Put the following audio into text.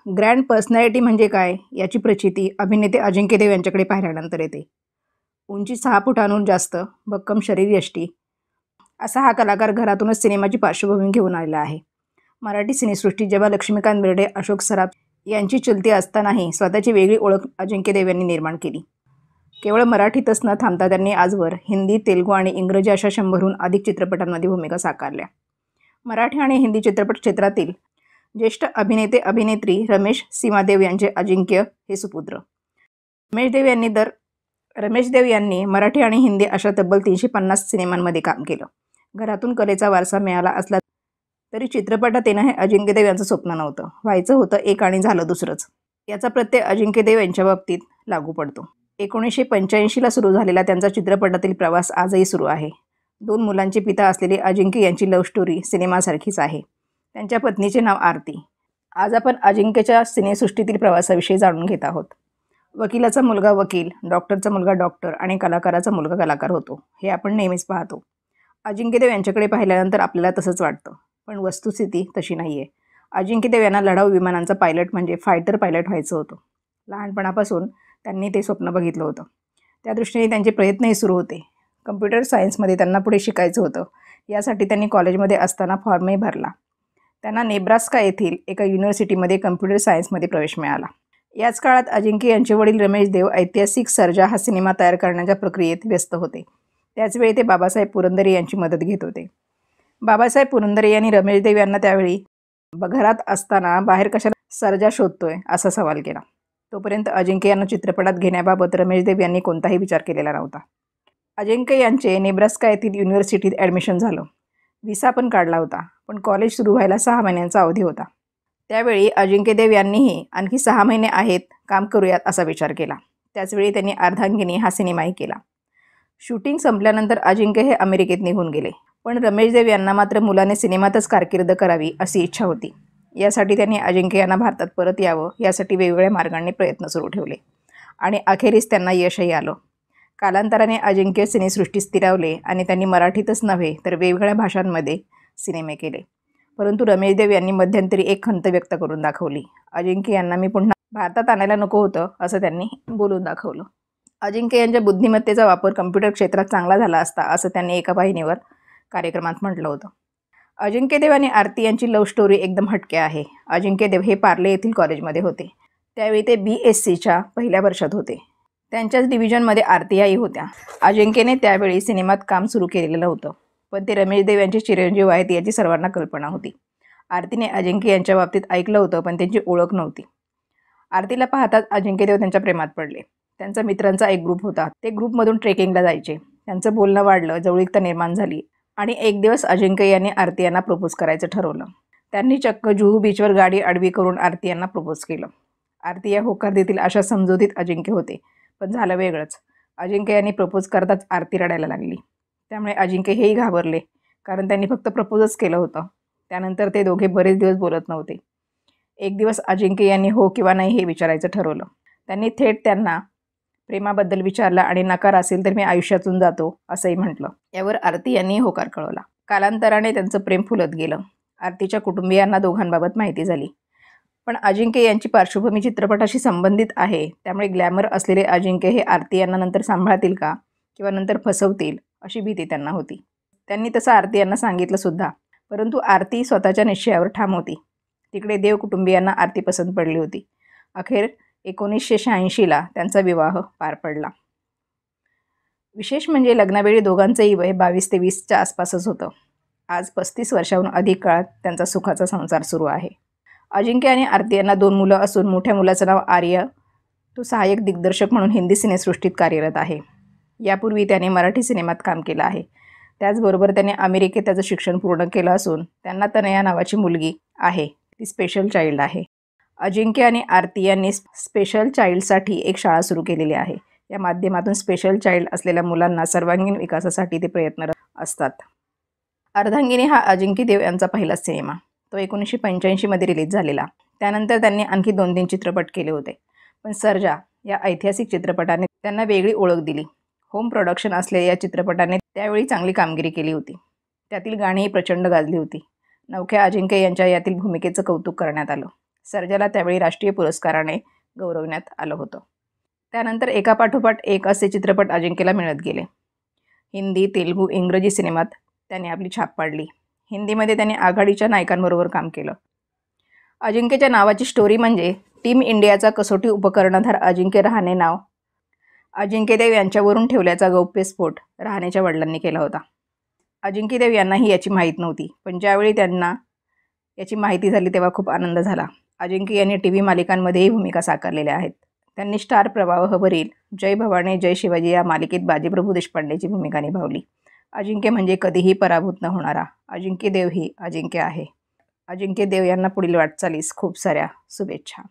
Grand personality म्हणजे काय याची प्रचिती अभिनेते अजिंक्य देव यांच्याकडे पाहिल्यानंतर येते. उंची 6 फुटांहून जास्त, भक्कम शरीरयष्टी असा हा कलाकार घरातूनच सिनेमाची पार्श्वभूमी घेऊन आलेला आहे. मराठी सिनेसृष्टीत जेव्हा लक्ष्मीकांत बेर्डे, अशोक सराफ यांची चलती असतानाही स्वतःची वेगळी ओळख अजिंक्य देव यांनी निर्माण केली. केवळ मराठीतच न थांबता त्यांनी आजवर हिंदी, तेलुगू आणि इंग्रजी अशा 100हून अधिक चित्रपटांमध्ये भूमिका साकारल्या. मराठी आणि हिंदी चित्रपट क्षेत्रातील ज्येष्ठ अभिनेते-अभिनेत्री रमेश सीमादेव यांचे अजिंक्य हे सुपुत्र. रमेश देव यांनी मराठी आणि हिंदी अशा तब्बल 350 सिनेमांमध्ये काम केलं. घरातून कलेचा वारसा मिळाला असला तरी चित्रपटात येणं हे अजिंक्य देव यांचं स्वप्न नव्हतं. व्हायचं होतं एक आणि झालं दुसरंच. याचा प्रत्यय अजिंक्य देव यांच्या बाबतीत लागू पडतो. 1985ला सुरू झालेला त्यांचा चित्रपटातील प्रवास आजही सुरू आहे. 2 मुलांचे पिता असलेले अजिंक्य यांची लव्ह स्टोरी सिनेमासारखीच आहे. त्यांच्या पत्नीचे नाव आरती. आज आपण अजिंक्यच्या सिनेसृष्टीतील प्रवासाविषयी जाणून घेत आहोत. वकिलाचा मुलगा वकील, डॉक्टरचा मुलगा डॉक्टर आणि कलाकाराचा मुलगा कलाकार होतो, हे आपण नेहमीच पाहतो. अजिंक्य देव यांच्याकडे पाहिल्यानंतर आपल्याला तसंच वाटतं, पण वस्तुस्थिती तशी नाही आहे. अजिंक्य देव यांना लढाऊ विमानांचा पायलट म्हणजे फायटर पायलट व्हायचं होतं. लहानपणापासून त्यांनी ते स्वप्न बघितलं होतं. त्या दृष्टीने त्यांचे प्रयत्नही सुरू होते. कम्प्युटर सायन्समध्ये त्यांना पुढे शिकायचं होतं. यासाठी त्यांनी कॉलेजमध्ये असताना फॉर्मही भरला. त्यांना नेब्रास्का येथील एका युनिव्हर्सिटीमध्ये कम्प्युटर सायन्समध्ये प्रवेश मिळाला. याच काळात अजिंक्य यांचे वडील रमेश देव ऐतिहासिक सर्जा हा सिनेमा तयार करण्याच्या प्रक्रियेत व्यस्त होते. त्याचवेळी ते बाबासाहेब पुरंदरे यांची मदत घेत होते. बाबासाहेब पुरंदरे यांनी रमेश देव यांना त्यावेळी घरात असताना बाहेर कशाला सर्जा शोधतोय असा सवाल केला. तोपर्यंत अजिंक्य यांना चित्रपटात घेण्याबाबत रमेश देव यांनी कोणताही विचार केलेला नव्हता. अजिंक्य यांचे नेब्रास्का येथील युनिव्हर्सिटीत ॲडमिशन झालं. व्हिसा पण काढला होता, पण कॉलेज सुरू व्हायला 6 महिन्यांचा अवधी होता. त्यावेळी अजिंक्य देव यांनीही आणखी 6 महिने आहेत, काम करूयात असा विचार केला. त्याचवेळी त्यांनी अर्धांगिनी हा सिनेमाही केला. शूटिंग संपल्यानंतर अजिंक्य हे अमेरिकेत निघून गेले, पण रमेश देव यांना मात्र मुलाने सिनेमातच कारकीर्द करावी अशी इच्छा होती. यासाठी त्यांनी अजिंक्य यांना भारतात परत यावं यासाठी वेगवेगळ्या मार्गांनी प्रयत्न सुरू ठेवले आणि अखेरीस त्यांना यशही आलं. कालांतराने अजिंक्य सिनेसृष्टीत स्थिरावले आणि त्यांनी मराठीतच नव्हे तर वेगवेगळ्या भाषांमध्ये सिनेमे केले. परंतु रमेश देव यांनी मध्यंतरी एक खंत व्यक्त करून दाखवली. अजिंक्य यांना मी पुन्हा भारतात आणायला नको होतं असं त्यांनी बोलून दाखवलं. अजिंक्य यांच्या बुद्धिमत्तेचा वापर कम्प्युटर क्षेत्रात चांगला झाला असता असं त्यांनी एका वाहिनीवर कार्यक्रमात म्हटलं होतं. अजिंक्य देव आणि आरती यांची लव्ह स्टोरी एकदम हटके आहे. अजिंक्य देव हे पार्ले येथील कॉलेजमध्ये होते. त्यावेळी ते BScच्या पहिल्या वर्षात होते. त्यांच्याच डिव्हिजनमध्ये आरती आई होत्या. अजिंक्यने त्यावेळी सिनेमात काम सुरू केलेलं नव्हतं, पण ते रमेश देव यांचे चिरंजीव आहेत याची सर्वांना कल्पना होती. आरतीने अजिंक्य यांच्या बाबतीत ऐकलं होतं, पण त्यांची ओळख नव्हती. आरतीला पाहताच अजिंक्य देव त्यांच्या प्रेमात पडले. त्यांचा मित्रांचा एक ग्रुप होता. ते ग्रुपमधून ट्रेकिंगला जायचे. त्यांचं बोलणं वाढलं, जवळीकता निर्माण झाली आणि एक दिवस अजिंक्य यांनी आरती यांना प्रपोज करायचं ठरवलं. त्यांनी चक्क जुहू बीचवर गाडी आडवी करून आरती यांना प्रपोज केलं. आरती या होकार देतील अशा समजुतीत अजिंक्य होते, पण झालं वेगळंच. अजिंक्य यांनी प्रपोज करताच आरती रडायला लागली. त्यामुळे अजिंक्य हेही घाबरले, कारण त्यांनी फक्त प्रपोजच केलं होतं. त्यानंतर ते दोघे बरेच दिवस बोलत नव्हते. एक दिवस अजिंक्य यांनी हो किंवा नाही हे विचारायचं ठरवलं. त्यांनी थेट त्यांना प्रेमाबद्दल विचारलं आणि नकार असेल तर मी आयुष्यातून जातो असंही म्हटलं. यावर आरती यांनी होकार कळवला. कालांतराने त्यांचं प्रेम फुलत गेलं. आरतीच्या कुटुंबियांना दोघांबाबत माहिती झाली, पण अजिंक्य यांची पार्श्वभूमी चित्रपटाशी संबंधित आहे. त्यामुळे ग्लॅमर असलेले अजिंक्य हे आरती यांना नंतर सांभाळतील का किंवा नंतर फसवतील अशी भीती त्यांना होती. त्यांनी तसं आरती यांना सांगितलं सुद्धा, परंतु आरती स्वतःच्या निश्चयावर ठाम होती. तिकडे देव कुटुंबियांना आरती पसंत पडली होती. अखेर 1986ला त्यांचा विवाह पार पडला. विशेष म्हणजे लग्नावेळी दोघांचंही वय 22 ते 20च्या आसपासच होतं. आज 35 वर्षाहून अधिक काळात त्यांचा सुखाचा संसार सुरू आहे. अजिंक्य आणि आरती यांना 2 मुलं असून मोठ्या मुलाचं नाव आर्य. तो सहाय्यक दिग्दर्शक म्हणून हिंदी सिनेसृष्टीत कार्यरत आहे. यापूर्वी त्याने मराठी सिनेमात काम केलं आहे. त्याचबरोबर त्याने अमेरिकेत त्याचं शिक्षण पूर्ण केलं असून त्यांना तनया नावाची मुलगी आहे. ती स्पेशल चाइल्ड आहे. अजिंक्य आणि आरती यांनी स्पेशल चाइल्डसाठी एक शाळा सुरू केलेली आहे. या माध्यमातून स्पेशल चाइल्ड असलेल्या मुलांना सर्वांगीण विकासासाठी ते प्रयत्नरत असतात. अर्धांगिनी हा अजिंक्य देव यांचा पहिलाच सिनेमा. तो 1985मध्ये रिलीज झालेला. त्यानंतर त्यांनी आणखी 2-3 चित्रपट केले होते, पण सर्जा या ऐतिहासिक चित्रपटाने त्यांना वेगळी ओळख दिली. होम प्रोडक्शन असलेल्या या चित्रपटाने त्यावेळी चांगली कामगिरी केली होती. त्यातील गाणीही प्रचंड गाजली होती. नवख्या अजिंक्य यांच्या यातील भूमिकेचं कौतुक करण्यात आलं. सर्जाला त्यावेळी राष्ट्रीय पुरस्काराने गौरवण्यात आलं होतं. त्यानंतर एकापाठोपाठ एक असे चित्रपट अजिंक्यला मिळत गेले. हिंदी, तेलुगू, इंग्रजी सिनेमात त्याने आपली छाप पाडली. हिंदीमध्ये त्याने आघाडीच्या नायकांबरोबर काम केलं. अजिंक्यच्या नावाची स्टोरी म्हणजे टीम इंडियाचा कसोटी उपकर्णधार अजिंक्य रहाणे नाव अजिंक्य देव यांच्यावरून ठेवल्याचा गौप्यस्फोट रहाणेच्या वडिलांनी केला होता. अजिंक्य देव यांनाही याची माहीत नव्हती, पण ज्यावेळी त्यांना याची माहिती झाली तेव्हा खूप आनंद झाला. अजिंक्य यांनी टीव्ही मालिकांमध्येही भूमिका साकारलेल्या आहेत. त्यांनी स्टार प्रवाहवरील जय भवानी जय शिवाजी या मालिकेत बाजीप्रभू देशपांडेची भूमिका निभावली. अजिंक्य म्हणजे कधीही पराभूत न होणारा. अजिंक्य देव ही अजिंक्य आहे. अजिंक्य देव यांना पुढील वाटचालीस खूप साऱ्या शुभेच्छा.